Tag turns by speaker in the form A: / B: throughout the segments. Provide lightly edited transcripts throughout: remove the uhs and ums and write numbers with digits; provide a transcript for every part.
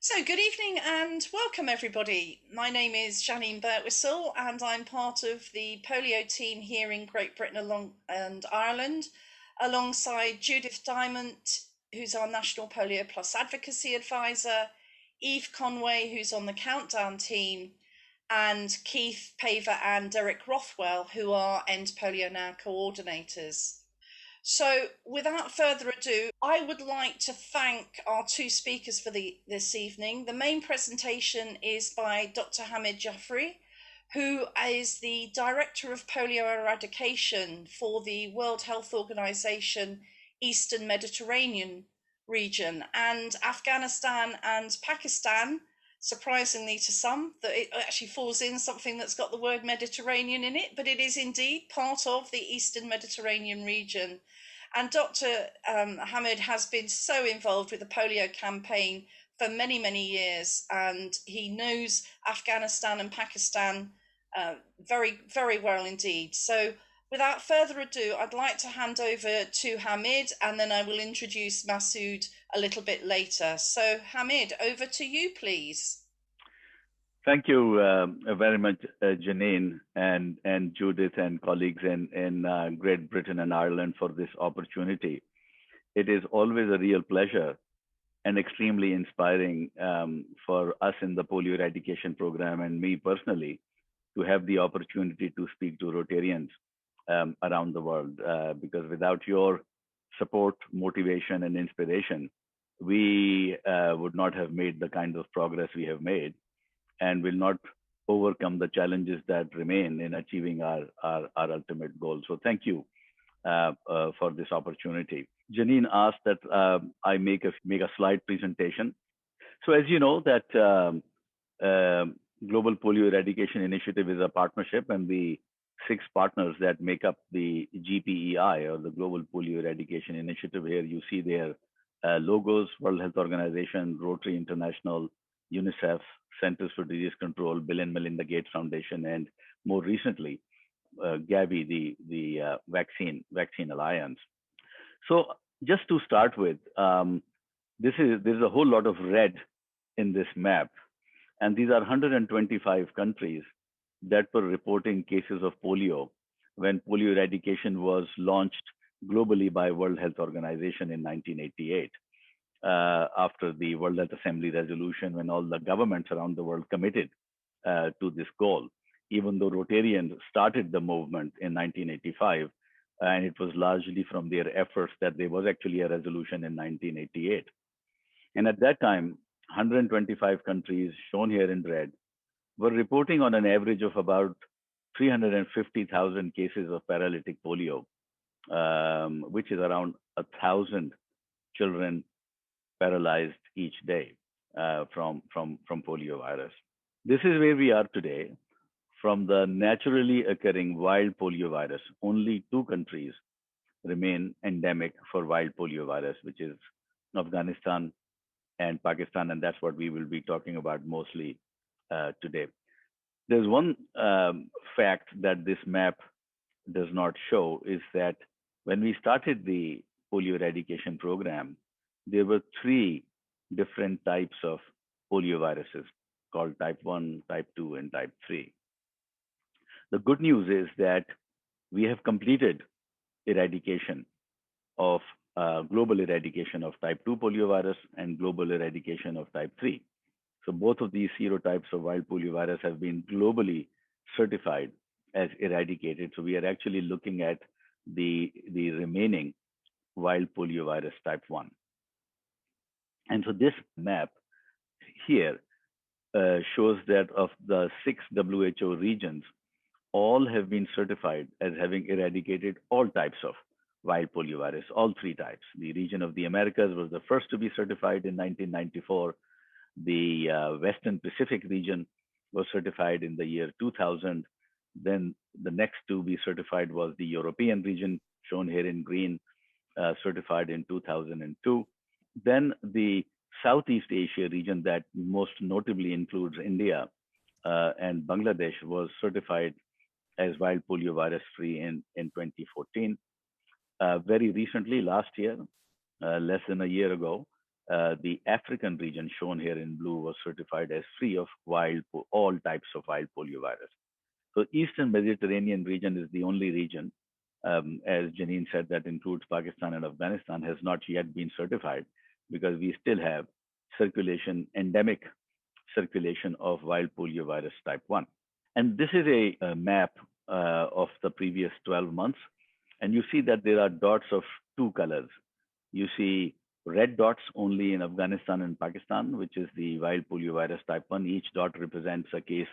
A: So, good evening and welcome, everybody. My name is Janine Birtwistle, and I'm part of the polio team here in Great Britain and Ireland, alongside Judith Diamond, who's our National Polio Plus Advocacy Advisor, Eve Conway, who's on the Countdown team, and Keith Paver and Derek Rothwell, who are End Polio Now coordinators. So, without further ado, I would like to thank our two speakers for this evening. The main presentation is by Dr. Hamid Jafari, who is the Director of Polio Eradication for the World Health Organization Eastern Mediterranean region, and Afghanistan and Pakistan. Surprisingly to some, that it actually falls in something that's got the word Mediterranean in it, but it is indeed part of the Eastern Mediterranean region. And Dr. Hamid has been so involved with the polio campaign for many, many years, and he knows Afghanistan and Pakistan very, very well indeed. So, without further ado, I'd like to hand over to Hamid, and then I will introduce Masood a little bit later. So, Hamid, over to you, please.
B: Thank you very much, Janine and Judith and colleagues in Great Britain and Ireland for this opportunity. It is always a real pleasure and extremely inspiring for us in the polio eradication program and me personally to have the opportunity to speak to Rotarians around the world. Because without your support, motivation, and inspiration, we would not have made the kind of progress we have made and will not overcome the challenges that remain in achieving our ultimate goal. So thank you for this opportunity. Janine asked that I make a slide presentation. So as you know that Global Polio Eradication Initiative is a partnership, and the 6 partners that make up the GPEI, or the Global Polio Eradication Initiative. Here you see their logos: World Health Organization, Rotary International, UNICEF, Centers for Disease Control, Bill and Melinda Gates Foundation, and more recently, Gavi, the Vaccine Alliance. So just to start with, there's a whole lot of red in this map, and these are 125 countries that were reporting cases of polio when polio eradication was launched globally by World Health Organization in 1988. After the World Health Assembly resolution, when all the governments around the world committed to this goal, even though Rotarians started the movement in 1985, and it was largely from their efforts that there was actually a resolution in 1988. And at that time, 125 countries, shown here in red, were reporting on an average of about 350,000 cases of paralytic polio, which is around 1,000 children paralyzed each day from poliovirus. This is where we are today. From the naturally occurring wild poliovirus, only 2 countries remain endemic for wild poliovirus, which is Afghanistan and Pakistan, and that's what we will be talking about mostly today. There's one fact that this map does not show, is that when we started the polio eradication program, there were 3 different types of polioviruses called type 1, type 2, and type 3. The good news is that we have completed eradication of global eradication of type 2 poliovirus and global eradication of type 3. So both of these serotypes of wild poliovirus have been globally certified as eradicated. So we are actually looking at the remaining wild poliovirus type 1. And so this map here shows that of the 6 WHO regions, all have been certified as having eradicated all types of wild poliovirus, all 3 types. The region of the Americas was the first to be certified in 1994. The Western Pacific region was certified in the year 2000. Then the next to be certified was the European region, shown here in green, certified in 2002. Then the Southeast Asia region, that most notably includes India and Bangladesh, was certified as wild poliovirus free in 2014. Very recently, last year, less than a year ago, the African region shown here in blue was certified as free of all types of wild poliovirus. So Eastern Mediterranean region is the only region, as Janine said, that includes Pakistan and Afghanistan, has not yet been certified because we still have endemic circulation of wild poliovirus type 1. And this is a map of the previous 12 months. And you see that there are dots of two colors. You see red dots only in Afghanistan and Pakistan, which is the wild poliovirus type 1. Each dot represents a case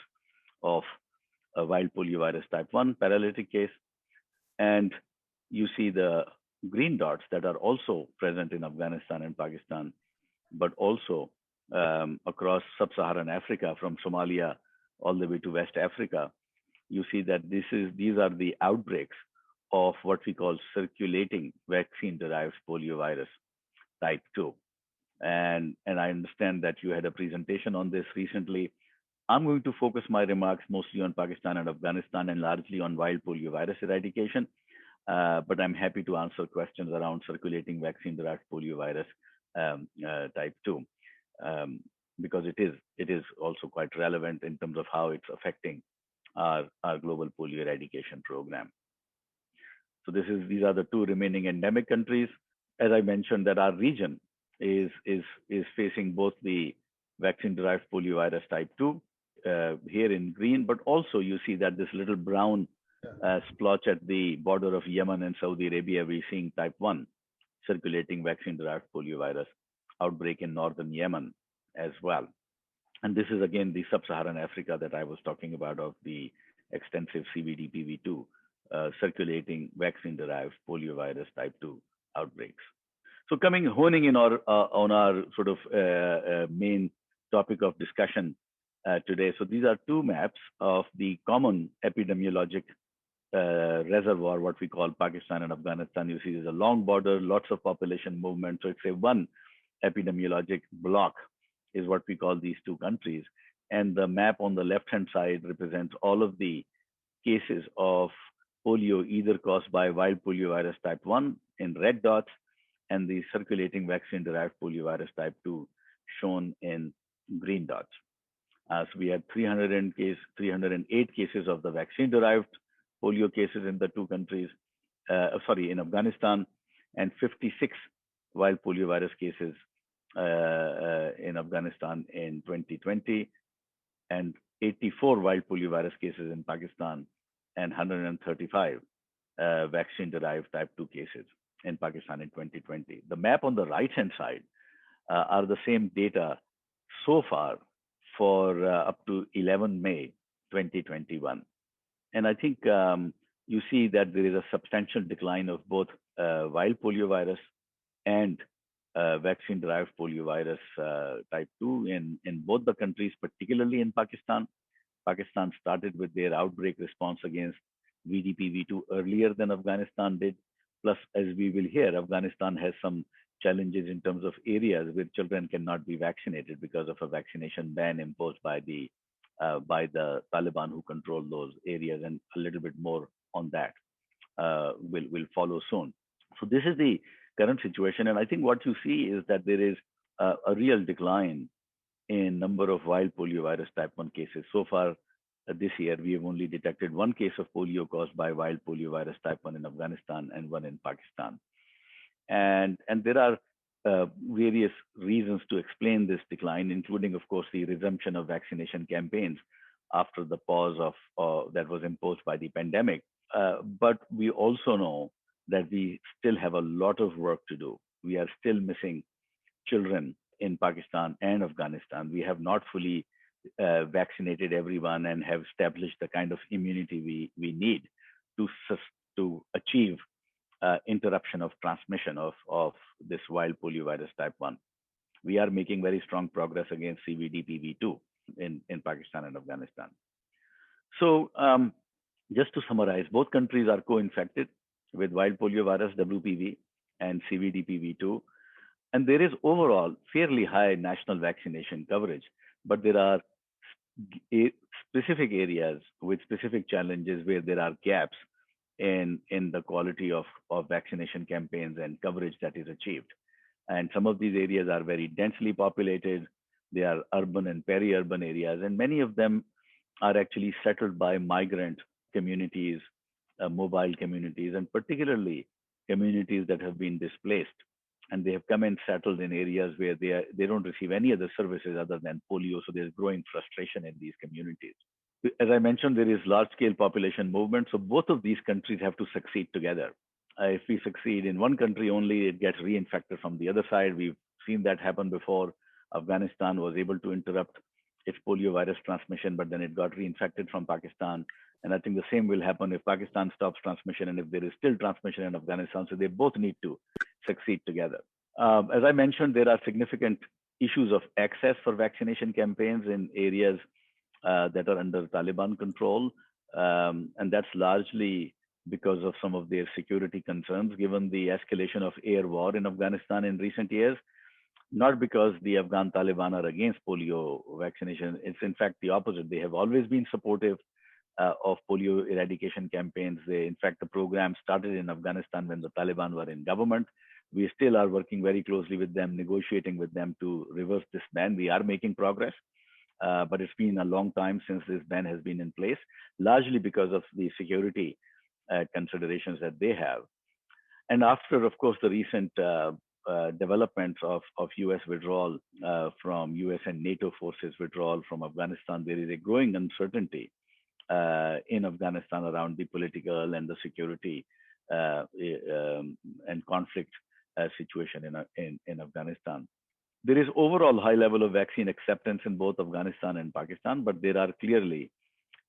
B: of a wild poliovirus type 1 paralytic case. And you see the green dots that are also present in Afghanistan and Pakistan, but also across sub-Saharan Africa, from Somalia all the way to West Africa. You see that these are the outbreaks of what we call circulating vaccine-derived poliovirus type 2. And I understand that you had a presentation on this recently. I'm going to focus my remarks mostly on Pakistan and Afghanistan and largely on wild poliovirus eradication. But I'm happy to answer questions around circulating vaccine-derived poliovirus type 2, because it is also quite relevant in terms of how it's affecting our global polio eradication program. So these are the two remaining endemic countries. As I mentioned, that our region is facing both the vaccine-derived poliovirus type 2 here in green, but also you see that this little brown splotch at the border of Yemen and Saudi Arabia, we're seeing type 1 circulating vaccine-derived poliovirus outbreak in northern Yemen as well. And this is again the sub-Saharan Africa that I was talking about, of the extensive CVD-PV2 circulating vaccine-derived poliovirus type 2 outbreaks. So honing in on our sort of main topic of discussion today. So these are two maps of the common epidemiologic reservoir, what we call Pakistan and Afghanistan. You see there's a long border, lots of population movement. So it's a one epidemiologic block is what we call these two countries. And the map on the left-hand side represents all of the cases of polio either caused by wild poliovirus type 1 in red dots, and the circulating vaccine-derived poliovirus type 2 shown in green dots. So we had 308 cases of the vaccine-derived polio cases in the two countries, in Afghanistan, and 56 wild poliovirus cases in Afghanistan in 2020, and 84 wild poliovirus cases in Pakistan, and 135 vaccine-derived type 2 cases in Pakistan in 2020. The map on the right-hand side are the same data so far for up to 11 May 2021. And I think you see that there is a substantial decline of both wild poliovirus and vaccine-derived poliovirus type 2 in both the countries, particularly in Pakistan. Pakistan started with their outbreak response against VDPV2 earlier than Afghanistan did. Plus, as we will hear, Afghanistan has some challenges in terms of areas where children cannot be vaccinated because of a vaccination ban imposed by the Taliban, who control those areas, and a little bit more on that will follow soon. So this is the current situation, and I think what you see is that there is a real decline in number of wild poliovirus type 1 cases. So far this year, we have only detected one case of polio caused by wild poliovirus type 1 in Afghanistan and one in Pakistan. And there are various reasons to explain this decline, including, of course, the resumption of vaccination campaigns after the pause that was imposed by the pandemic. But we also know that we still have a lot of work to do. We are still missing children in Pakistan and Afghanistan. We have not fully vaccinated everyone and have established the kind of immunity we need to achieve interruption of transmission of this wild poliovirus type 1. We are making very strong progress against CVD-PV2 in Pakistan and Afghanistan. So just to summarize, both countries are co-infected with wild poliovirus, WPV, and CVD-PV2. And there is overall fairly high national vaccination coverage, but there are specific areas with specific challenges where there are gaps in the quality of vaccination campaigns and coverage that is achieved. And some of these areas are very densely populated. They are urban and peri-urban areas, and many of them are actually settled by migrant communities, mobile communities, and particularly communities that have been displaced. And they have come and settled in areas where they don't receive any other services other than polio. So there's growing frustration in these communities. As I mentioned, there is large scale population movement. So both of these countries have to succeed together. If we succeed in one country only, it gets reinfected from the other side. We've seen that happen before. Afghanistan was able to interrupt its poliovirus transmission, but then it got reinfected from Pakistan. And I think the same will happen if Pakistan stops transmission and if there is still transmission in Afghanistan. So they both need to succeed together. As I mentioned, there are significant issues of access for vaccination campaigns in areas that are under Taliban control. And that's largely because of some of their security concerns, given the escalation of air war in Afghanistan in recent years. Not because the Afghan Taliban are against polio vaccination. It's in fact the opposite. They have always been supportive of polio eradication campaigns. In fact, the program started in Afghanistan when the Taliban were in government. We still are working very closely with them, negotiating with them to reverse this ban. We are making progress, but it's been a long time since this ban has been in place, largely because of the security considerations that they have. And after, of course, the recent developments of US withdrawal from US and NATO forces withdrawal from Afghanistan, there is a growing uncertainty in Afghanistan around the political and the security and conflict situation in Afghanistan. There is overall high level of vaccine acceptance in both Afghanistan and Pakistan, but there are clearly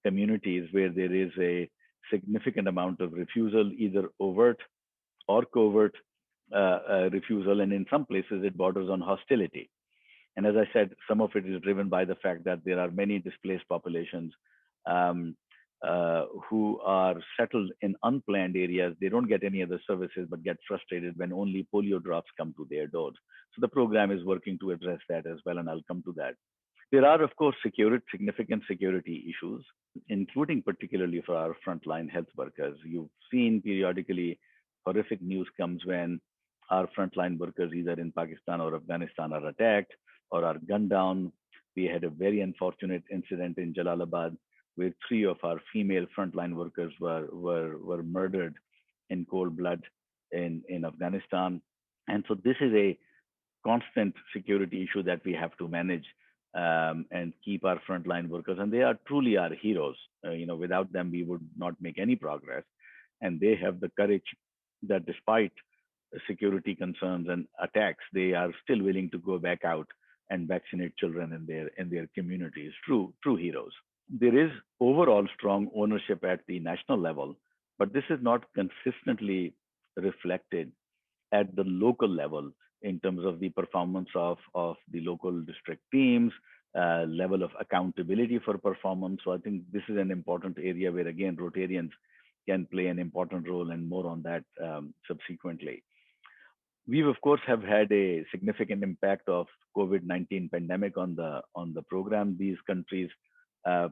B: communities where there is a significant amount of refusal, either overt or covert refusal, and in some places it borders on hostility. And as I said, some of it is driven by the fact that there are many displaced populations um, who are settled in unplanned areas. They don't get any other services, but get frustrated when only polio drops come to their doors. So the program is working to address that as well, and I'll come to that. There are, of course, significant security issues, including particularly for our frontline health workers. You've seen periodically horrific news comes when our frontline workers, either in Pakistan or Afghanistan, are attacked or are gunned down. We had a very unfortunate incident in Jalalabad where 3 of our female frontline workers were murdered in cold blood in Afghanistan. And so this is a constant security issue that we have to manage and keep our frontline workers. And they are truly our heroes. Without them, we would not make any progress. And they have the courage that despite security concerns and attacks, they are still willing to go back out and vaccinate children in their communities. True heroes. There is overall strong ownership at the national level, but this is not consistently reflected at the local level in terms of the performance of the local district teams, level of accountability for performance. So I think this is an important area where, again, Rotarians can play an important role, and more on that subsequently. We, of course, have had a significant impact of COVID-19 pandemic on the program. These countries,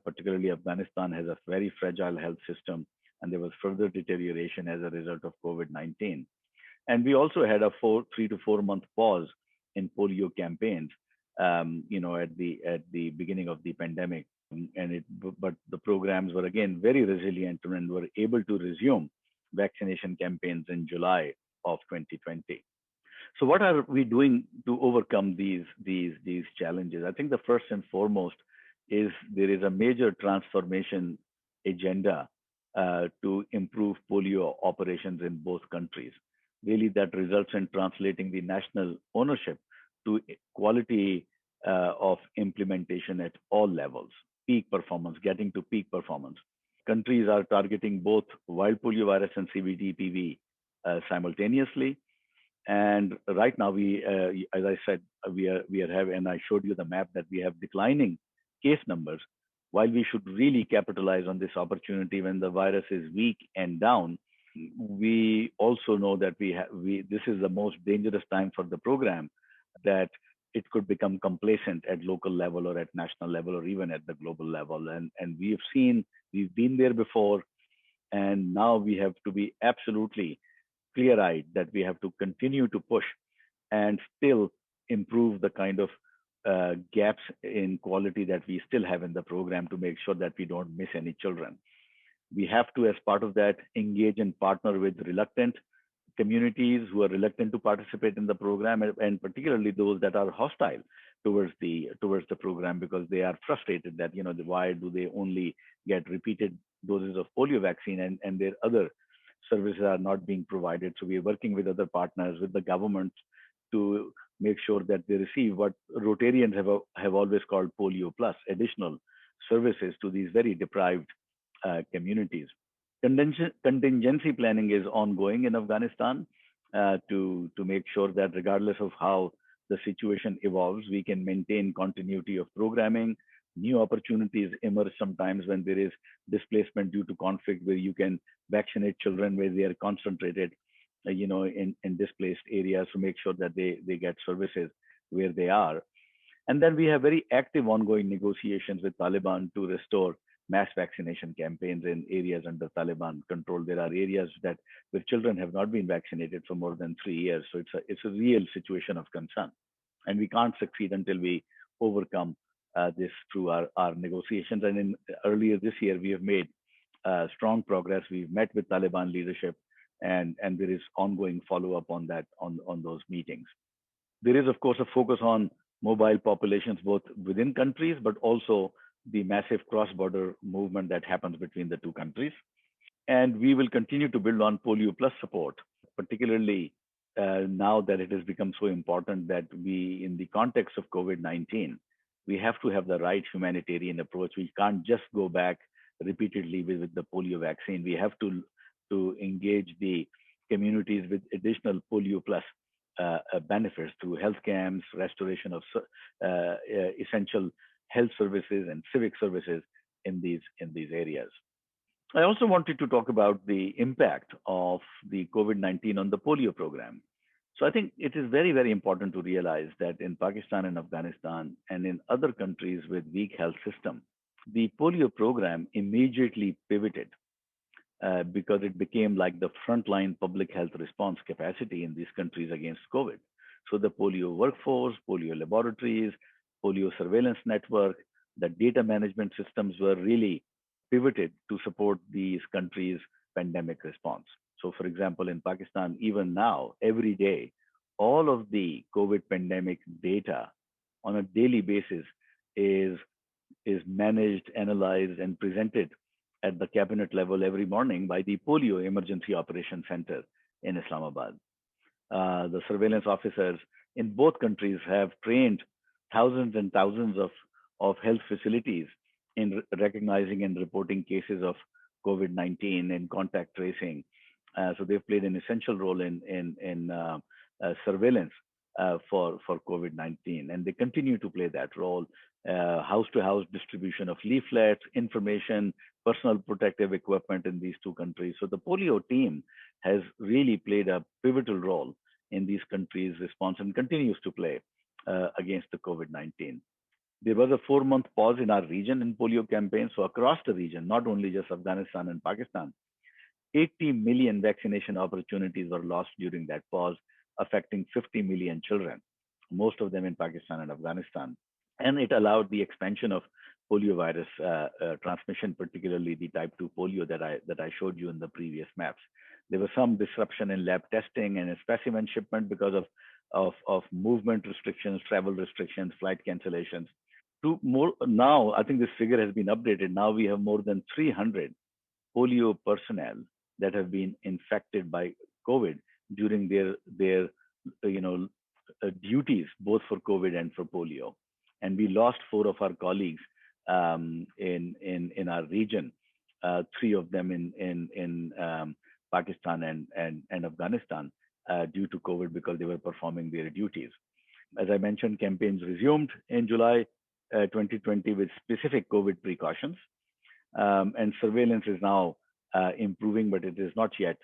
B: particularly Afghanistan, has a very fragile health system, and there was further deterioration as a result of COVID-19. And we also had a 3 to 4 month pause in polio campaigns, at the beginning of the pandemic. But the programs were again very resilient and were able to resume vaccination campaigns in July of 2020. So what are we doing to overcome these challenges? I think the first and foremost is there is a major transformation agenda to improve polio operations in both countries. Really, that results in translating the national ownership to quality of implementation at all levels, peak performance, getting to peak performance. Countries are targeting both wild poliovirus and CVD-PV simultaneously. And right now, as I said, we are having, and I showed you the map that we have declining case numbers. While we should really capitalize on this opportunity when the virus is weak and down, we also know that this is the most dangerous time for the program, that it could become complacent at local level or at national level or even at the global level. And we've been there before, and now we have to be absolutely clear-eyed that we have to continue to push and still improve the kind of gaps in quality that we still have in the program to make sure that we don't miss any children. We have to, as part of that, engage and partner with reluctant communities who are reluctant to participate in the program, and particularly those that are hostile towards the program because they are frustrated that why do they only get repeated doses of polio vaccine and their other services are not being provided. So we are working with other partners, with the government, to make sure that they receive what Rotarians have always called polio plus, additional services to these very deprived communities. Contingency planning is ongoing in Afghanistan to make sure that regardless of how the situation evolves, we can maintain continuity of programming. New opportunities emerge sometimes when there is displacement due to conflict, where you can vaccinate children where they are concentrated, in displaced areas to make sure that they get services where they are. And then we have very active ongoing negotiations with Taliban to restore mass vaccination campaigns in areas under Taliban control. There are areas where children have not been vaccinated for more than 3 years. So it's a real situation of concern. And we can't succeed until we overcome this through our negotiations. And earlier this year, we have made strong progress. We've met with Taliban leadership, and there is ongoing follow-up on that on those meetings. There is, of course, a focus on mobile populations, both within countries, but also the massive cross-border movement that happens between the two countries. And we will continue to build on Polio Plus support, particularly now that it has become so important that we, in the context of COVID-19, we have to have the right humanitarian approach. We can't just go back repeatedly with the polio vaccine. We have to engage the communities with additional Polio Plus benefits through health camps, restoration of essential health services and civic services in these areas. I also wanted to talk about the impact of the COVID-19 on the polio program. So I think it is very, very important to realize that in Pakistan and Afghanistan and in other countries with weak health system, the polio program immediately pivoted because it became like the frontline public health response capacity in these countries against COVID. So the polio workforce, polio laboratories, polio surveillance network, the data management systems were really pivoted to support these countries' pandemic response. So, for example, in Pakistan, even now, every day, all of the COVID pandemic data on a daily basis is managed, analyzed, and presented at the cabinet level every morning by the Polio Emergency Operations Center in Islamabad. The surveillance officers in both countries have trained thousands and thousands of health facilities in recognizing and reporting cases of COVID-19 and contact tracing. So they've played an essential role in surveillance for COVID-19, and they continue to play that role. House-to-house distribution of leaflets, information, personal protective equipment in these two countries. So the polio team has really played a pivotal role in these countries' response and continues to play against the COVID-19. There was a 4-month pause in our region in polio campaigns. So across the region, not only just Afghanistan and Pakistan, 80 million vaccination opportunities were lost during that pause, affecting 50 million children, most of them in Pakistan and Afghanistan. And it allowed the expansion of poliovirus transmission, particularly the type 2 polio that I showed you in the previous maps. There was some disruption in lab testing and specimen shipment because of movement restrictions, travel restrictions, flight cancellations. Now, I think this figure has been updated. Now we have more than 300 polio personnel that have been infected by COVID during their duties, both for COVID and for polio. And we lost 4 of our colleagues in our region, 3 of them in Pakistan and Afghanistan due to COVID because they were performing their duties. As I mentioned, campaigns resumed in July 2020 with specific COVID precautions, and surveillance is now improving, but it is not yet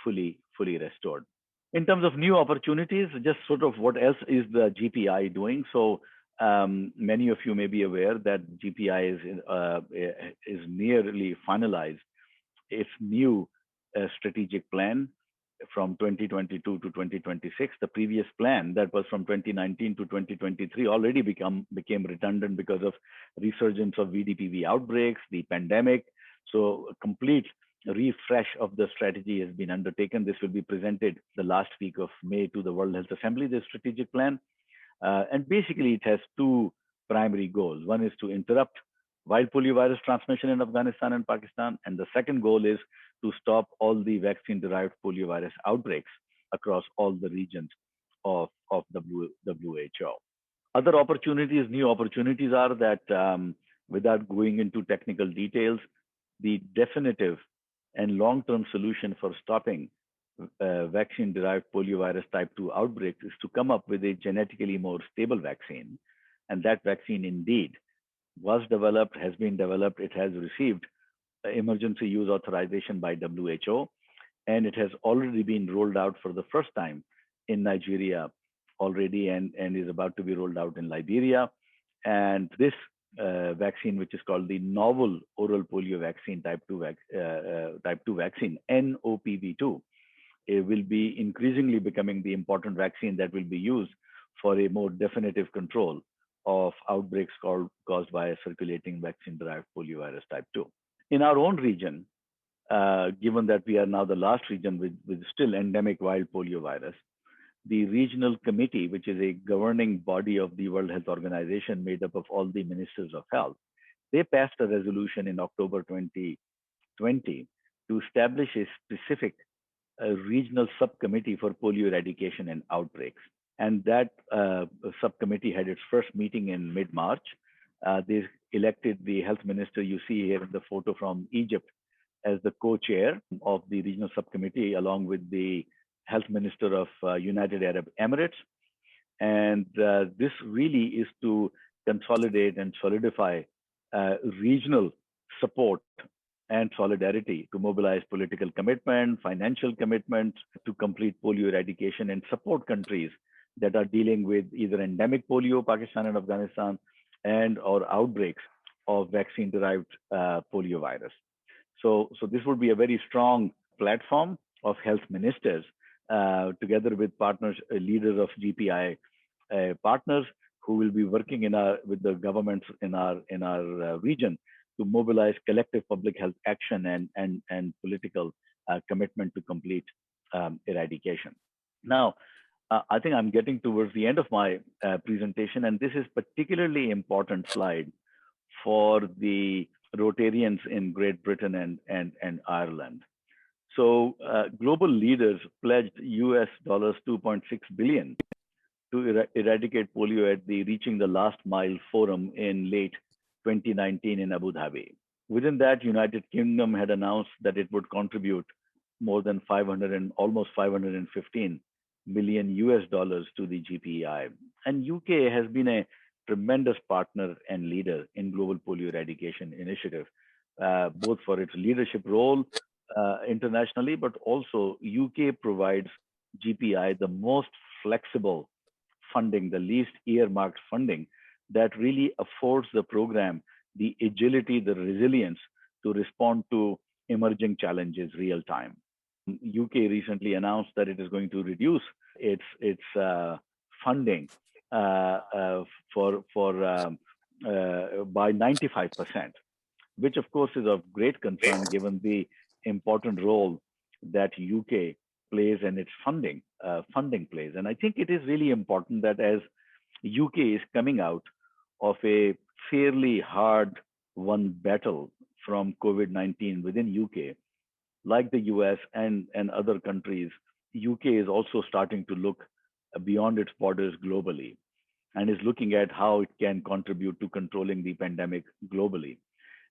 B: fully restored. In terms of new opportunities, just sort of what else is the GPI doing? So many of you may be aware that GPI is nearly finalized its new strategic plan from 2022 to 2026. The previous plan that was from 2019 to 2023 already became redundant because of resurgence of VDPV outbreaks, the pandemic. So a complete refresh of the strategy has been undertaken. This will be presented the last week of May to the World Health Assembly, the strategic plan. And basically, it has two primary goals. One is to interrupt wild poliovirus transmission in Afghanistan and Pakistan. And the second goal is to stop all the vaccine-derived poliovirus outbreaks across all the regions of WHO. Other opportunities, new opportunities are that, without going into technical details, the definitive and long-term solution for stopping vaccine-derived poliovirus type 2 outbreaks is to come up with a genetically more stable vaccine. And that vaccine indeed was developed, has been developed. It has received emergency use authorization by WHO, and it has already been rolled out for the first time in Nigeria already, and is about to be rolled out in Liberia. And this vaccine, which is called the novel oral polio vaccine type 2 vaccine, NOPV2, it will be increasingly becoming the important vaccine that will be used for a more definitive control of outbreaks caused by a circulating vaccine-derived poliovirus type 2. In our own region, given that we are now the last region with still endemic wild poliovirus, the regional committee, which is a governing body of the World Health Organization made up of all the ministers of health, they passed a resolution in October 2020 to establish a specific regional subcommittee for polio eradication and outbreaks. And that subcommittee had its first meeting in mid-March. They elected the health minister you see here in the photo from Egypt as the co-chair of the regional subcommittee, along with the health minister of United Arab Emirates. And this really is to consolidate and solidify regional support and solidarity to mobilize political commitment, financial commitment to complete polio eradication and support countries that are dealing with either endemic polio, Pakistan and Afghanistan, and or outbreaks of vaccine-derived poliovirus. So this would be a very strong platform of health ministers, together with partners, leaders of GPI partners, who will be working with the governments in our region to mobilize collective public health action and political commitment to complete eradication. Now, I think I'm getting towards the end of my presentation, and this is particularly important slide for the Rotarians in Great Britain and Ireland. So global leaders pledged US $2.6 billion to eradicate polio at the Reaching the Last Mile Forum in late 2019 in Abu Dhabi. Within that, United Kingdom had announced that it would contribute more than almost 515 million US dollars to the GPEI. And UK has been a tremendous partner and leader in global polio eradication initiative, both for its leadership role internationally, but also UK provides GPI the most flexible funding, the least earmarked funding that really affords the program the agility, the resilience to respond to emerging challenges real time. UK recently announced that it is going to reduce its funding by 95%, which of course is of great concern given the important role that UK plays and its funding plays. And I think it is really important that as UK is coming out of a fairly hard won battle from COVID-19 within UK, like the US and other countries, UK is also starting to look beyond its borders globally and is looking at how it can contribute to controlling the pandemic globally.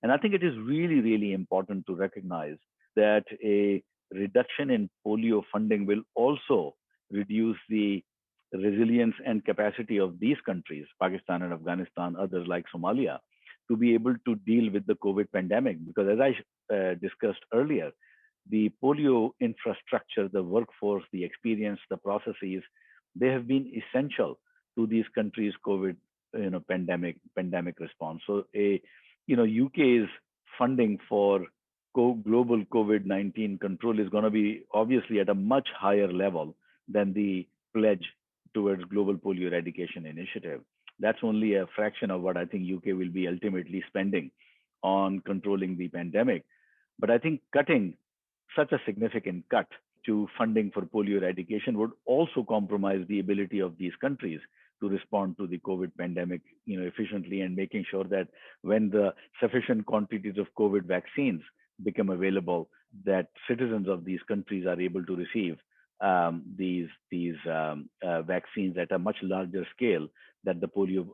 B: And I think it is really, really important to recognize that a reduction in polio funding will also reduce the resilience and capacity of these countries, Pakistan and Afghanistan, others like Somalia, to be able to deal with the COVID pandemic. Because as I discussed earlier, the polio infrastructure, the workforce, the experience, the processes, they have been essential to these countries' COVID pandemic response. So UK's funding for global COVID-19 control is going to be obviously at a much higher level than the pledge towards global polio eradication initiative. That's only a fraction of what I think UK will be ultimately spending on controlling the pandemic. But I think cutting such a significant cut to funding for polio eradication would also compromise the ability of these countries to respond to the COVID pandemic, efficiently, and making sure that when the sufficient quantities of COVID vaccines become available, that citizens of these countries are able to receive these vaccines at a much larger scale that the polio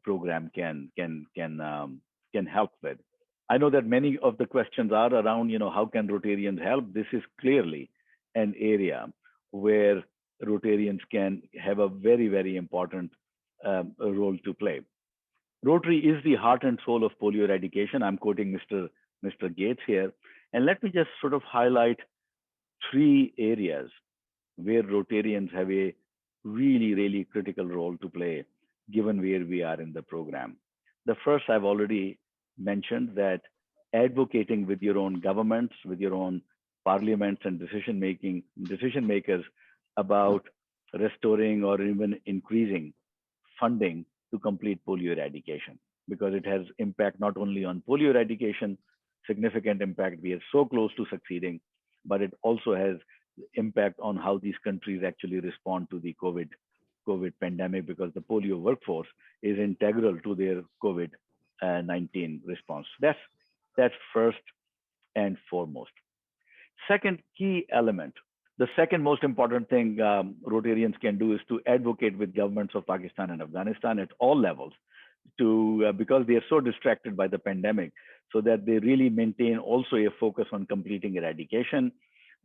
B: program can help with. I know that many of the questions are around, how can Rotarians help? This is clearly an area where Rotarians can have a very, very important role to play. Rotary is the heart and soul of polio eradication. I'm quoting Mr. Gates here. And let me just sort of highlight three areas where Rotarians have a really, really critical role to play, given where we are in the program. The first, I've already mentioned, that advocating with your own governments, with your own parliaments and decision makers about restoring or even increasing funding to complete polio eradication, because it has impact not only on polio eradication, significant impact. We are so close to succeeding, but it also has impact on how these countries actually respond to the COVID pandemic, because the polio workforce is integral to their COVID-19 response. That's first and foremost. Second key element, the second most important thing Rotarians can do is to advocate with governments of Pakistan and Afghanistan at all levels, because they are so distracted by the pandemic, so that they really maintain also a focus on completing eradication.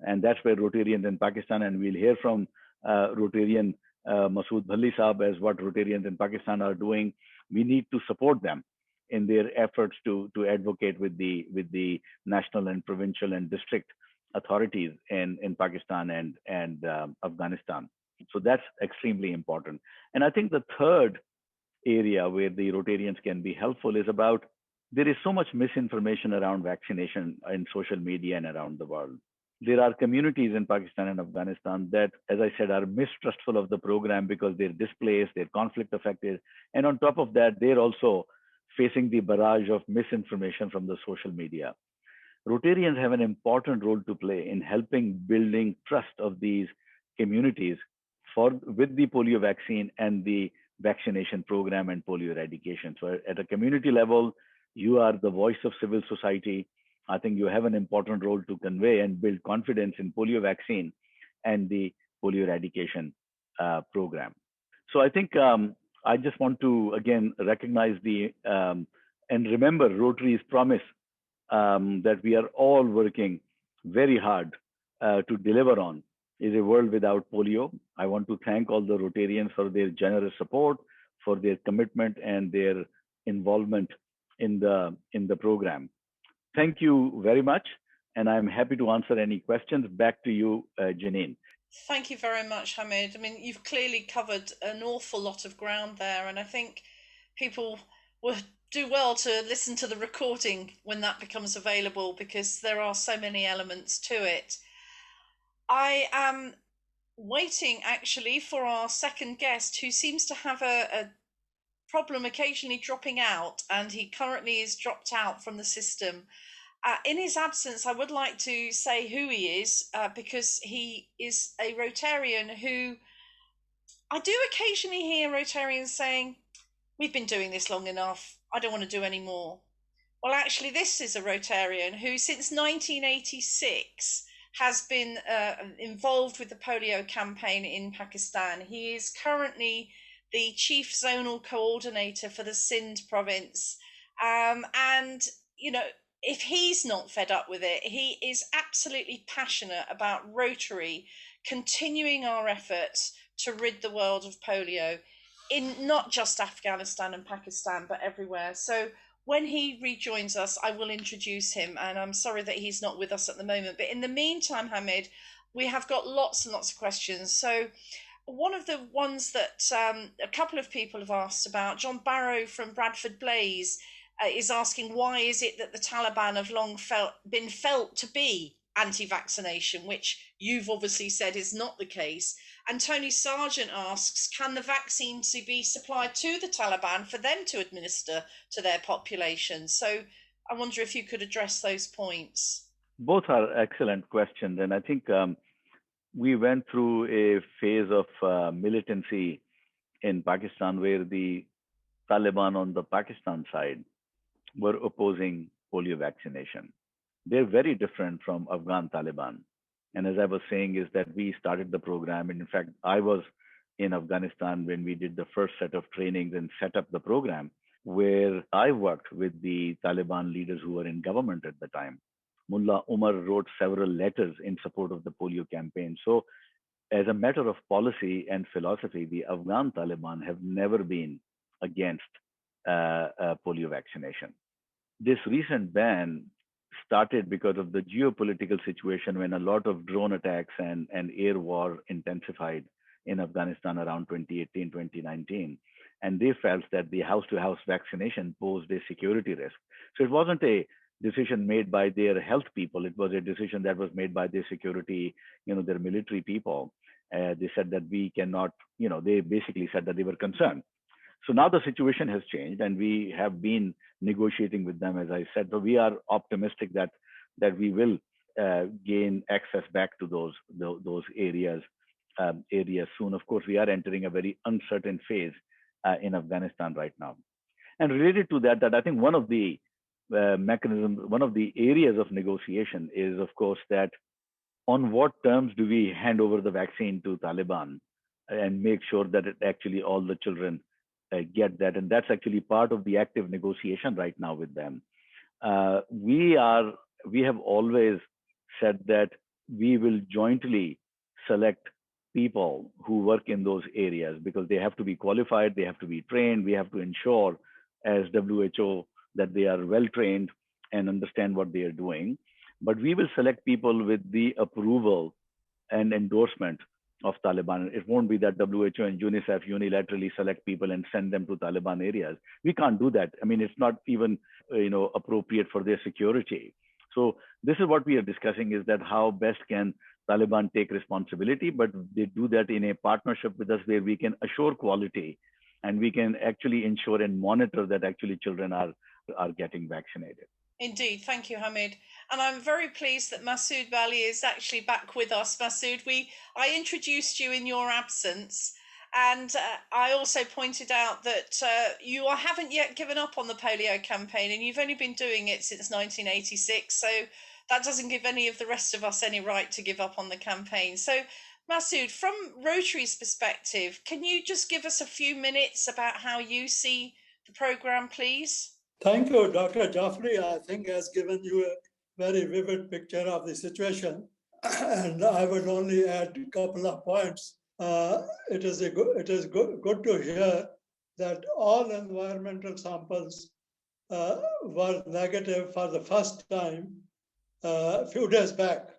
B: And that's where Rotarians in Pakistan, and we'll hear from Rotarian Masood Bhalli Saab as what Rotarians in Pakistan are doing. We need to support them in their efforts to advocate with the national and provincial and district authorities in Pakistan and Afghanistan. So that's extremely important. And I think the third area where the Rotarians can be helpful is about, there is so much misinformation around vaccination in social media and around the world. There are communities in Pakistan and Afghanistan that, as I said, are mistrustful of the program because they're displaced, they're conflict affected. And on top of that, they're also facing the barrage of misinformation from the social media. Rotarians have an important role to play in helping building trust of these communities with the polio vaccine and the vaccination program and polio eradication. So at a community level, you are the voice of civil society. I think you have an important role to convey and build confidence in polio vaccine and the polio eradication program. So I think I just want to again recognize and remember Rotary's promise that we are all working very hard to deliver on, is a world without polio. I want to thank all the Rotarians for their generous support, for their commitment and their involvement in the program. Thank you very much, and I'm happy to answer any questions. Back to you, Janine.
A: Thank you very much, Hamid. I mean, you've clearly covered an awful lot of ground there, and I think people would do well to listen to the recording when that becomes available, because there are so many elements to it. I am waiting actually for our second guest, who seems to have a problem occasionally dropping out, and he currently is dropped out from the system. In his absence, I would like to say who he is, because he is a Rotarian who, I do occasionally hear Rotarians saying, we've been doing this long enough, I don't want to do any more. Well, actually, this is a Rotarian who, since 1986, has been involved with the polio campaign in Pakistan. He is currently the chief zonal coordinator for the Sindh province. And, if he's not fed up with it, he is absolutely passionate about Rotary continuing our efforts to rid the world of polio in not just Afghanistan and Pakistan, but everywhere. So when he rejoins us, I will introduce him, and I'm sorry that he's not with us at the moment. But in the meantime, Hamid, we have got lots and lots of questions. So one of the ones that a couple of people have asked about, John Barrow from Bradford Blaze, is asking why is it that the Taliban have long been felt to be anti-vaccination, which you've obviously said is not the case. And Tony Sargent asks, can the vaccines be supplied to the Taliban for them to administer to their population? So I wonder if you could address those points.
B: Both are excellent questions. And I think we went through a phase of militancy in Pakistan where the Taliban on the Pakistan side were opposing polio vaccination. They're very different from Afghan Taliban. And as I was saying, is that we started the program. And in fact, I was in Afghanistan when we did the first set of trainings and set up the program, where I worked with the Taliban leaders who were in government at the time. Mullah Umar wrote several letters in support of the polio campaign. So as a matter of policy and philosophy, the Afghan Taliban have never been against polio vaccination. This recent ban started because of the geopolitical situation when a lot of drone attacks and air war intensified in Afghanistan around 2018, 2019. And they felt that the house-to-house vaccination posed a security risk. So it wasn't a decision made by their health people. It was a decision that was made by their security, their military people. They said that we cannot, they basically said that they were concerned. So now the situation has changed, and we have been negotiating with them, as I said. But we are optimistic that we will gain access back to those areas soon. Of course, we are entering a very uncertain phase in Afghanistan right now. And related to that, I think one of the mechanisms, one of the areas of negotiation is, of course, that on what terms do we hand over the vaccine to Taliban and make sure that it actually all the children get that. And that's actually part of the active negotiation right now with them. We have always said that we will jointly select people who work in those areas because they have to be qualified, they have to be trained, we have to ensure as WHO that they are well trained and understand what they are doing. But we will select people with the approval and endorsement of Taliban. It won't be that WHO and UNICEF unilaterally select people and send them to Taliban areas. We can't do that. I mean, it's not even appropriate for their security. So this is what we are discussing, is that how best can Taliban take responsibility, but they do that in a partnership with us where we can assure quality and we can actually ensure and monitor that actually children are getting vaccinated.
A: Indeed. Thank you, Hamid. And I'm very pleased that Masood Bali is actually back with us. Masood, I introduced you in your absence, and I also pointed out that you haven't yet given up on the polio campaign, and you've only been doing it since 1986. So that doesn't give any of the rest of us any right to give up on the campaign. So Masood, from Rotary's perspective, can you just give us a few minutes about how you see the program, please?
C: Thank you, Dr. Jafari. I think has given you a very vivid picture of the situation. And I would only add a couple of points. It is good to hear that all environmental samples were negative for the first time a few days back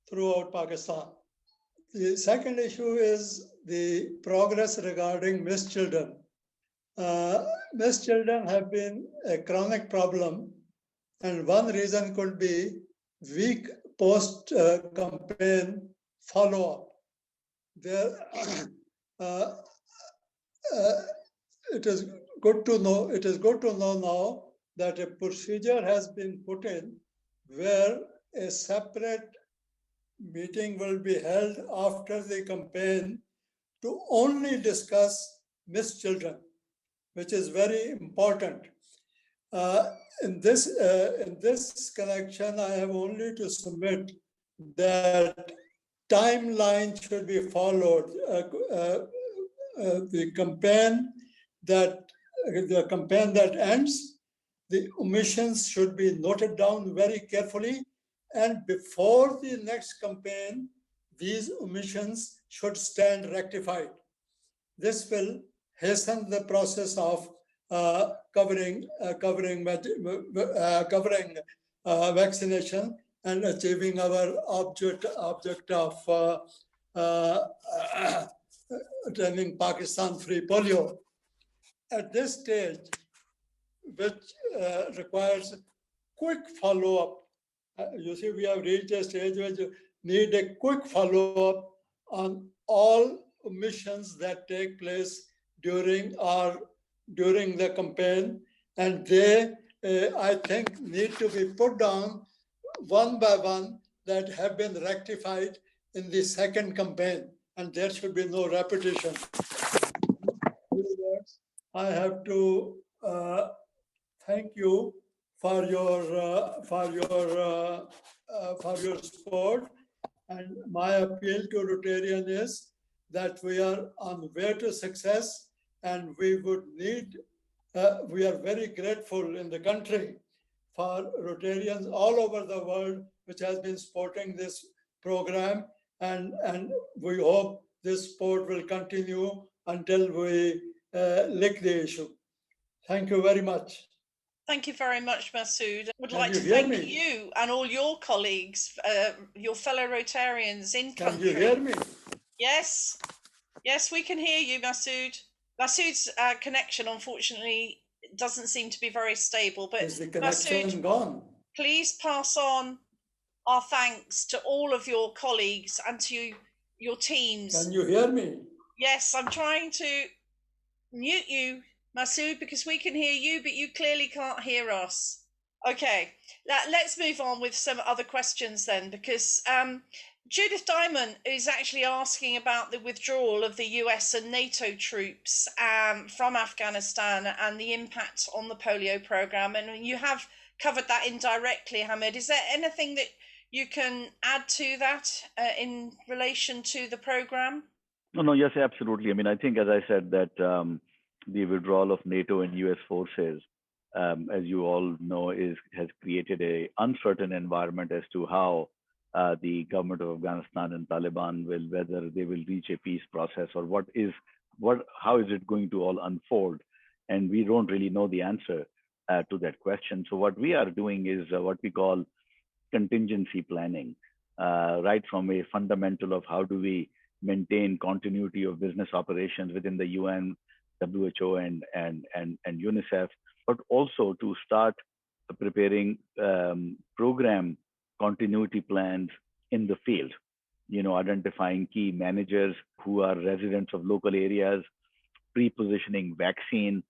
C: throughout Pakistan. The second issue is the progress regarding missed children. Missed children have been a chronic problem, and one reason could be weak post-campaign follow-up. It is good to know now that a procedure has been put in where a separate meeting will be held after the campaign to only discuss missed children, which is very important. In this connection, I have only to submit that timeline should be followed. The campaign that ends, the omissions should be noted down very carefully, and before the next campaign, these omissions should stand rectified. This will hasten the process of covering vaccination and achieving our object of turning Pakistan free polio. At this stage, which requires quick follow-up. You see, we have reached a stage where you need a quick follow-up on all missions that take place during the campaign, and they, I think, need to be put down one by one that have been rectified in the second campaign, and there should be no repetition. I have to thank you for your support, and my appeal to Rotarian is that we are on the way to success, and we would need. We are very grateful in the country for Rotarians all over the world, which has been supporting this program, and we hope this support will continue until we lick the issue. Thank you very much.
A: Thank you very much, Masood. I would like to thank you and all your colleagues, your fellow Rotarians in country.
C: Can you hear me?
A: Yes. Yes, we can hear you, Masood. Masood's connection, unfortunately, doesn't seem to be very stable. But
C: is the connection
A: Masood,
C: gone?
A: Please pass on our thanks to all of your colleagues and to your teams.
C: Can you hear me?
A: Yes, I'm trying to mute you, Masood, because we can hear you, but you clearly can't hear us. Okay, let's move on with some other questions then, because Judith Diamond is actually asking about the withdrawal of the US and NATO troops from Afghanistan and the impact on the polio program. And you have covered that indirectly, Hamid. Is there anything that you can add to that in relation to the program?
B: No, yes, absolutely. I mean, I think, as I said, that the withdrawal of NATO and US forces, as you all know, has created an uncertain environment as to how the government of Afghanistan and Taliban whether they will reach a peace process, or how is it going to all unfold? And we don't really know the answer to that question. So what we are doing is what we call contingency planning, right from a fundamental of how do we maintain continuity of business operations within the UN, WHO, and UNICEF, but also to start preparing program continuity plans in the field, identifying key managers who are residents of local areas, pre-positioning vaccine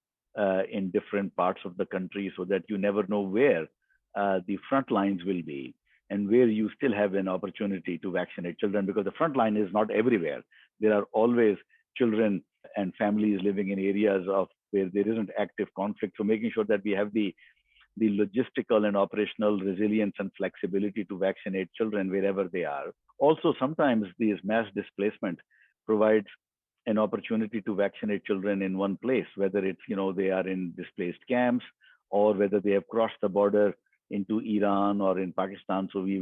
B: in different parts of the country so that you never know where the front lines will be and where you still have an opportunity to vaccinate children, because the front line is not everywhere. There are always children and families living in areas of where there isn't active conflict. So making sure that we have the logistical and operational resilience and flexibility to vaccinate children wherever they are. Also, sometimes these mass displacement provides an opportunity to vaccinate children in one place, whether it's, they are in displaced camps or whether they have crossed the border into Iran or in Pakistan. So we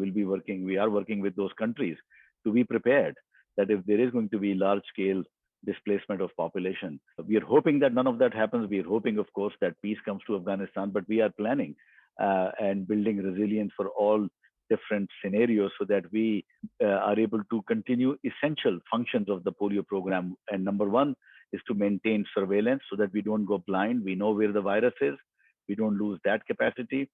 B: are working with those countries to be prepared that if there is going to be large scale displacement of population. We are hoping that none of that happens. We are hoping, of course, that peace comes to Afghanistan, but we are planning and building resilience for all different scenarios so that we are able to continue essential functions of the polio program. And number one is to maintain surveillance so that we don't go blind. We know where the virus is. We don't lose that capacity.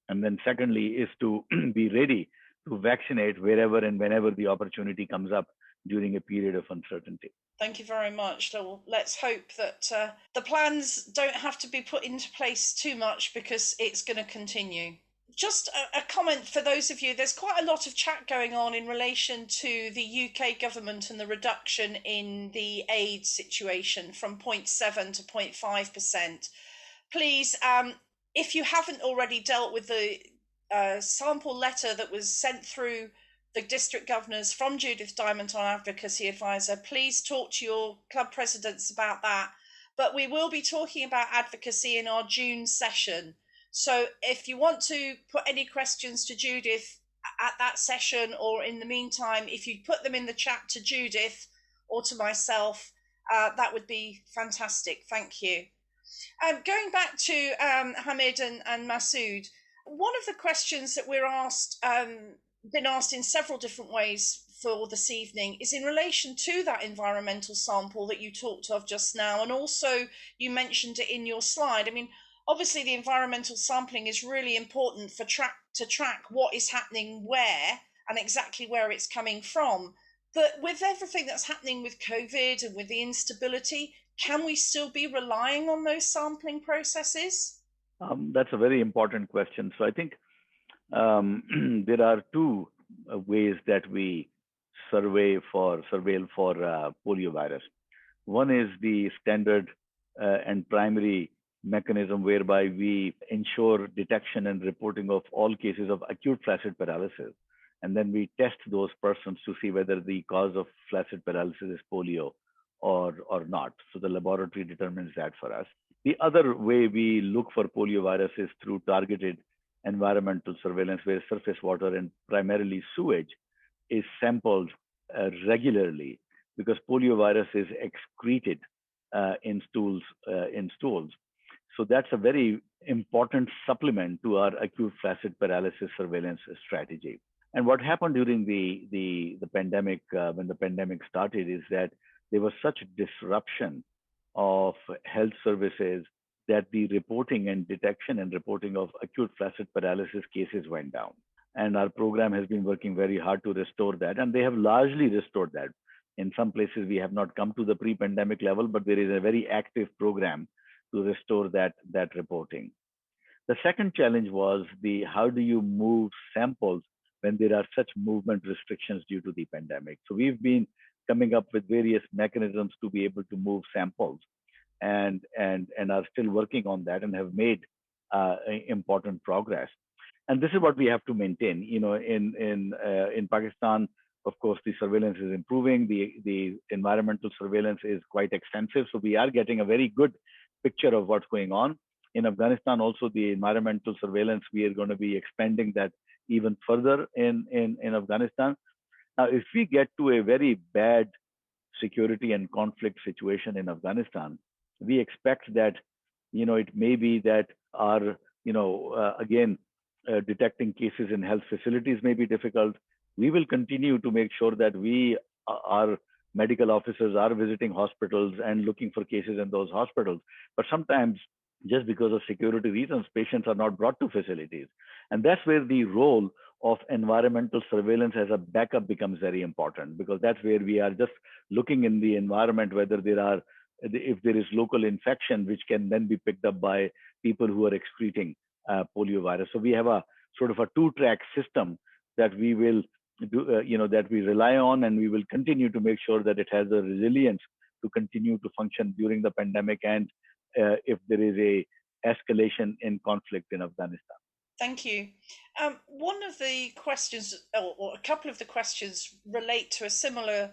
B: And then secondly is to be ready to vaccinate wherever and whenever the opportunity comes up during a period of uncertainty.
A: Thank you very much. So let's hope that the plans don't have to be put into place too much, because it's going to continue. Just a comment for those of you, there's quite a lot of chat going on in relation to the UK government and the reduction in the aid situation from 0.7 to 0.5%. Please, if you haven't already dealt with the sample letter that was sent through the district governors from Judith Diamond, our advocacy advisor, please talk to your club presidents about that. But we will be talking about advocacy in our June session. So if you want to put any questions to Judith at that session, or in the meantime, if you put them in the chat to Judith or to myself, that would be fantastic. Thank you. Going back to Hamid and Masood, one of the questions that we're been asked in several different ways for this evening is in relation to that environmental sample that you talked of just now, and also you mentioned it in your slide. I mean, obviously the environmental sampling is really important for to track what is happening where and exactly where it's coming from. But with everything that's happening with COVID and with the instability, can we still be relying on those sampling processes?
B: That's a very important question. So I think there are two ways that we surveil for poliovirus. One is the standard and primary mechanism whereby we ensure detection and reporting of all cases of acute flaccid paralysis. And then we test those persons to see whether the cause of flaccid paralysis is polio or not. So the laboratory determines that for us. The other way we look for poliovirus is through targeted environmental surveillance, where surface water and primarily sewage is sampled regularly, because poliovirus is excreted in stools. So that's a very important supplement to our acute flaccid paralysis surveillance strategy. And what happened during the pandemic, when the pandemic started, is that there was such disruption of health services that the reporting and detection and reporting of acute flaccid paralysis cases went down. And our program has been working very hard to restore that. And they have largely restored that. In some places, we have not come to the pre-pandemic level, but there is a very active program to restore that reporting. The second challenge was how do you move samples when there are such movement restrictions due to the pandemic? So we've been coming up with various mechanisms to be able to move samples, and are still working on that and have made important progress. And this is what we have to maintain. You know, in Pakistan, of course, the surveillance is improving. The environmental surveillance is quite extensive, so we are getting a very good picture of what's going on. In Afghanistan, also the environmental surveillance, we are going to be expanding that even further in Afghanistan. Now, if we get to a very bad security and conflict situation in Afghanistan, we expect that, you know, it may be that our, detecting cases in health facilities may be difficult. We will continue to make sure that our medical officers are visiting hospitals and looking for cases in those hospitals. But sometimes, just because of security reasons, patients are not brought to facilities. And that's where the role of environmental surveillance as a backup becomes very important, because that's where we are just looking in the environment whether if there is local infection, which can then be picked up by people who are excreting poliovirus. So we have a sort of a two-track system that we will do, that we rely on, and we will continue to make sure that it has the resilience to continue to function during the pandemic and if there is a escalation in conflict in Afghanistan.
A: Thank you. One of the questions, or a couple of the questions, relate to a similar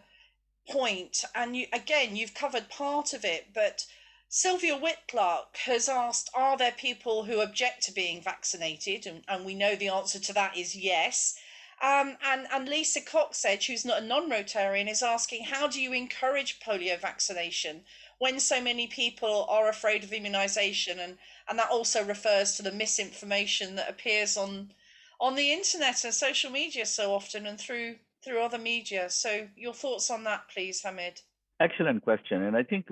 A: point, and you've covered part of it, but Sylvia Whitlock has asked, are there people who object to being vaccinated? And we know the answer to that is yes. And Lisa Coxedge, who's not a non-Rotarian, is asking, how do you encourage polio vaccination when so many people are afraid of immunization? And that also refers to the misinformation that appears on the internet and social media so often, and through other media. So your thoughts on that, please, Hamid.
B: Excellent question. And I think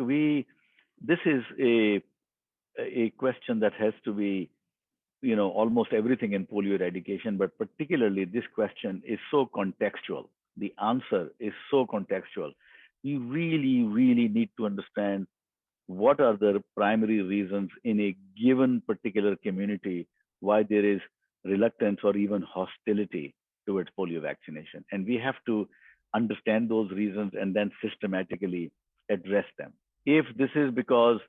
B: this is a question that has to be, almost everything in polio eradication, but particularly this question is so contextual. The answer is so contextual. You really, really need to understand what are the primary reasons in a given particular community why there is reluctance or even hostility towards polio vaccination. And we have to understand those reasons and then systematically address them. If this is because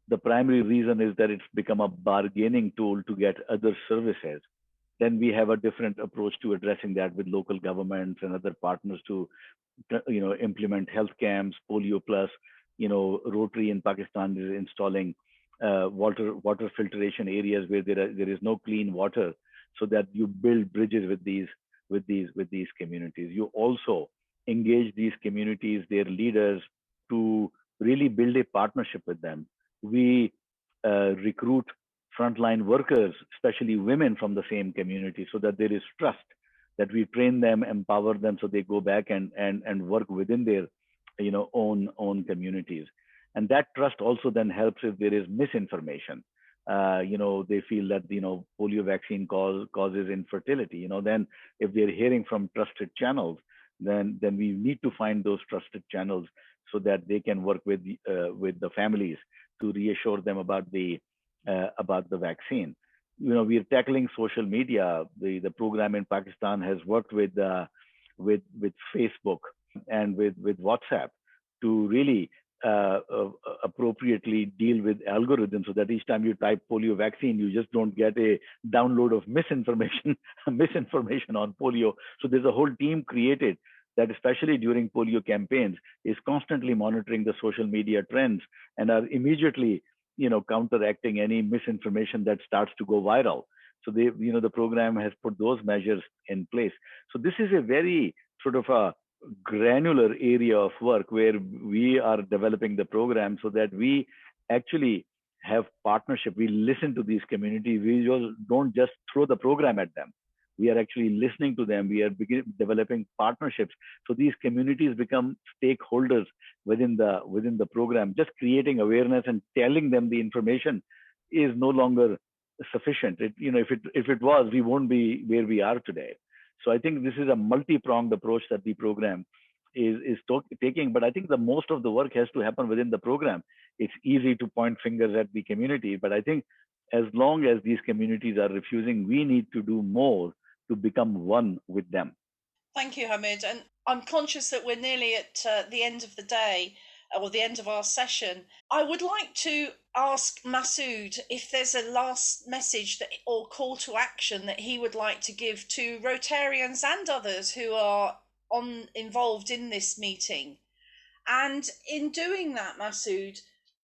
B: the primary reason is that it's become a bargaining tool to get other services, then we have a different approach to addressing that with local governments and other partners to, implement health camps, Polio Plus. Rotary in Pakistan is installing water filtration areas where there is no clean water, so that you build bridges with these communities. You also engage these communities, their leaders, to really build a partnership with them. We recruit frontline workers, especially women from the same community, so that there is trust, that we train them, empower them, so they go back and work within their own communities. And that trust also then helps if there is misinformation. they feel that, polio vaccine causes infertility, then if they're hearing from trusted channels, then we need to find those trusted channels so that they can work with the families to reassure them about the vaccine. We're tackling social media. The program in Pakistan has worked with Facebook and with WhatsApp to really appropriately deal with algorithms, so that each time you type polio vaccine, you just don't get a download of misinformation on polio. So there's a whole team created that, especially during polio campaigns, is constantly monitoring the social media trends and are immediately counteracting any misinformation that starts to go viral. So the program has put those measures in place. So this is a very sort of a granular area of work where we are developing the program so that we actually have partnership. We listen to these communities. We don't just throw the program at them. We are actually listening to them. We are developing partnerships. So these communities become stakeholders within the program. Just creating awareness and telling them the information is no longer sufficient. If it was, we won't be where we are today. So I think this is a multi-pronged approach that the program is taking. But I think the most of the work has to happen within the program. It's easy to point fingers at the community, but I think as long as these communities are refusing, we need to do more to become one with them.
A: Thank you, Hamid. And I'm conscious that we're nearly at the end of the day, or the end of our session. I would like to ask Masood if there's a last message or call to action that he would like to give to Rotarians and others who are involved in this meeting. And in doing that, Masood,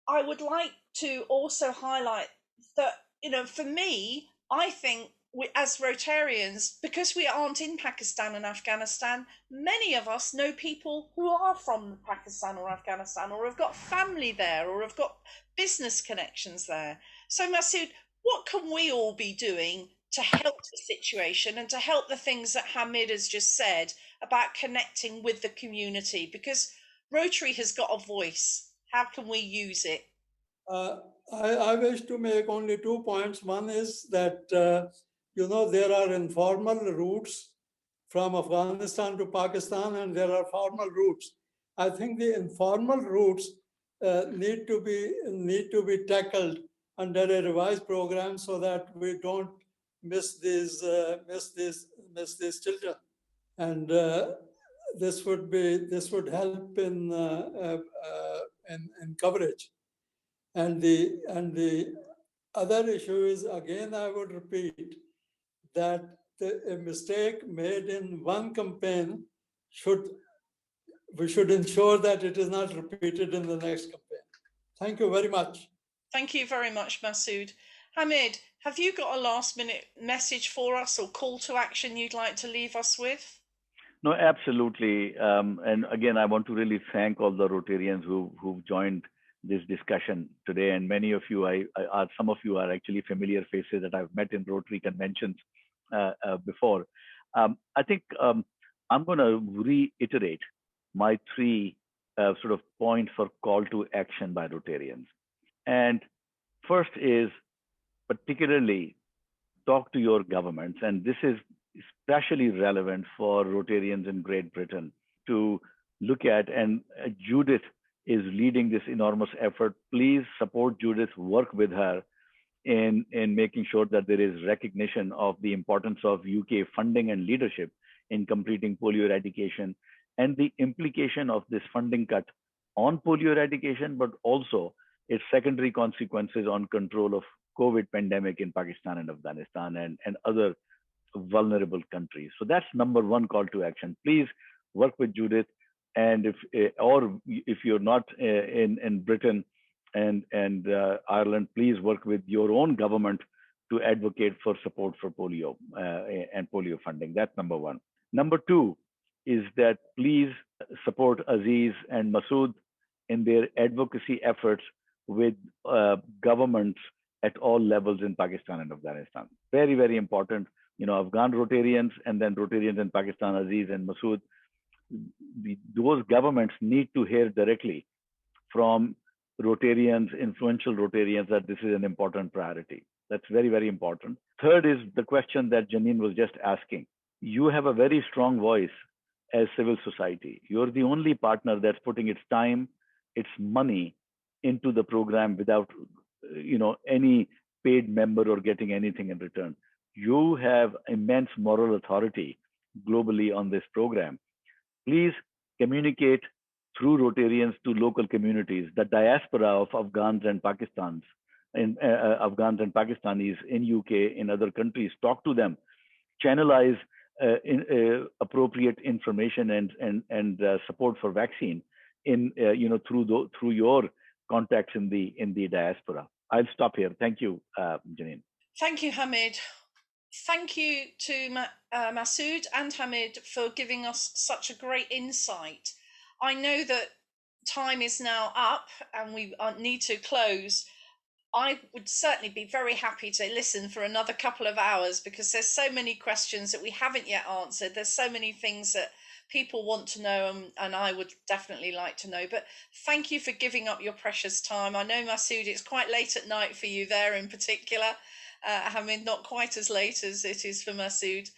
A: I would like to also highlight that, for me, I think as Rotarians, because we aren't in Pakistan and Afghanistan, many of us know people who are from Pakistan or Afghanistan, or have got family there, or have got business connections there. So Masood, what can we all be doing to help the situation and to help the things that Hamid has just said about connecting with the community? Because Rotary has got a voice. How can we use it?
C: I wish to make only 2 points. One is that, there are informal routes from Afghanistan to Pakistan, and there are formal routes. I think the informal routes need to be tackled under a revised program so that we don't miss these children. And this would help in coverage. And the other issue is, again, I would repeat that a mistake made in one campaign we should ensure that it is not repeated in the next campaign. Thank you very much.
A: Thank you very much, Masood. Hamid, have you got a last minute message for us or call to action you'd like to leave us with?
B: No, absolutely. And again, I want to really thank all the Rotarians who've joined this discussion today. And many of you, some of you are actually familiar faces that I've met in Rotary conventions before. I think I'm going to reiterate my 3 sort of points for call to action by Rotarians. And first is particularly talk to your governments. And this is especially relevant for Rotarians in Great Britain to look at. And Judith is leading this enormous effort. Please support Judith, work with her in making sure that there is recognition of the importance of UK funding and leadership in completing polio eradication, and the implication of this funding cut on polio eradication, but also its secondary consequences on control of COVID pandemic in Pakistan and Afghanistan and other vulnerable countries. So that's number 1 call to action. Please work with Judith. And if you're not in Britain and Ireland, please work with your own government to advocate for support for polio and polio funding. That's number 1. Number 2 is that please support Aziz and Masood in their advocacy efforts with governments at all levels in Pakistan and Afghanistan. Very, very important. Afghan Rotarians and then Rotarians in Pakistan, Aziz and Masood, those governments need to hear directly from Rotarians, influential Rotarians, that this is an important priority. That's very, very important. Third is the question that Janine was just asking. You have a very strong voice as civil society. You're the only partner that's putting its time, its money into the program without, any paid member or getting anything in return. You have immense moral authority globally on this program. Please communicate through Rotarians to local communities, the diaspora of Afghans and Afghans and Pakistanis in UK, in other countries. Talk to them, channelize appropriate information and support for vaccine through your contacts in the diaspora. I'll stop here. Thank you, Janine.
A: Thank you, Hamid. Thank you to Masood and Hamid for giving us such a great insight. I know that time is now up and we need to close. I would certainly be very happy to listen for another couple of hours because there's so many questions that we haven't yet answered. There's so many things that people want to know and I would definitely like to know. But thank you for giving up your precious time. I know, Masood, it's quite late at night for you there in particular. Hamid, not quite as late as it is for Masood.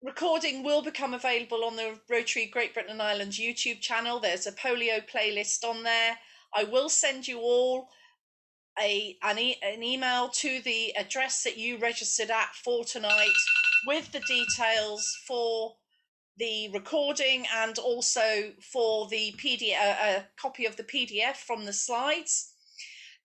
A: Recording will become available on the Rotary Great Britain and Ireland YouTube channel. There's a polio playlist on there. I will send you all an email to the address that you registered at for tonight with the details for the recording and also for the PDF, a copy of the PDF from the slides.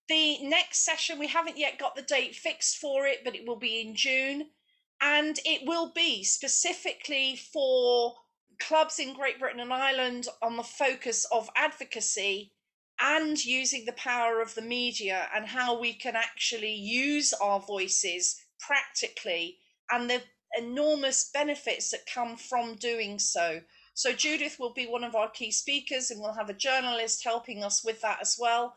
A: The next session, we haven't yet got the date fixed for it, but it will be in June. And it will be specifically for clubs in Great Britain and Ireland on the focus of advocacy and using the power of the media and how we can actually use our voices practically and the enormous benefits that come from doing so. So Judith will be one of our key speakers and we'll have a journalist helping us with that as well.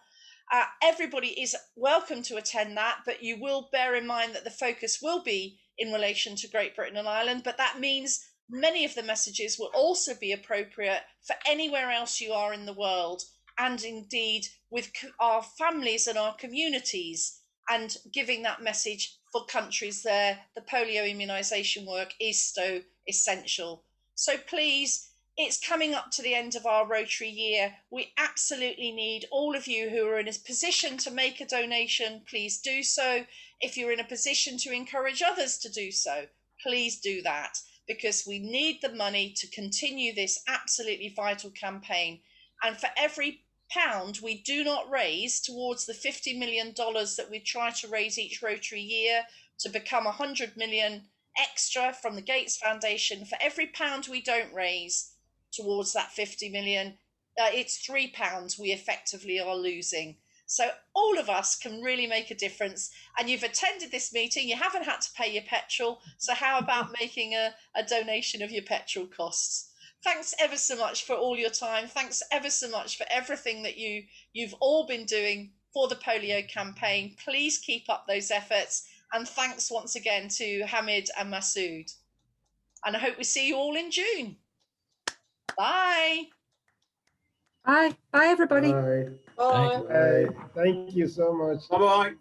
A: Everybody is welcome to attend that, but you will bear in mind that the focus will be in relation to Great Britain and Ireland, but that means many of the messages will also be appropriate for anywhere else you are in the world, and indeed with our families and our communities, and giving that message for countries there the polio immunisation work is so essential. So please, it's coming up to the end of our Rotary year. We absolutely need all of you who are in a position to make a donation, please do so. If you're in a position to encourage others to do so, please do that, because we need the money to continue this absolutely vital campaign. And for every pound we do not raise towards the $50 million that we try to raise each Rotary year to become 100 million extra from the Gates Foundation, for every pound we don't raise towards that 50 million, it's £3 we effectively are losing. So all of us can really make a difference. And you've attended this meeting, you haven't had to pay your petrol, so how about making a donation of your petrol costs? Thanks ever so much for all your time. Thanks ever so much for everything that you've all been doing for the polio campaign. Please keep up those efforts. And thanks once again to Hamid and Masood. And I hope we see you all in June. Bye.
D: Bye. Bye, everybody.
E: Bye.
F: Bye.
E: Bye. Thank you so much.
F: Bye-bye.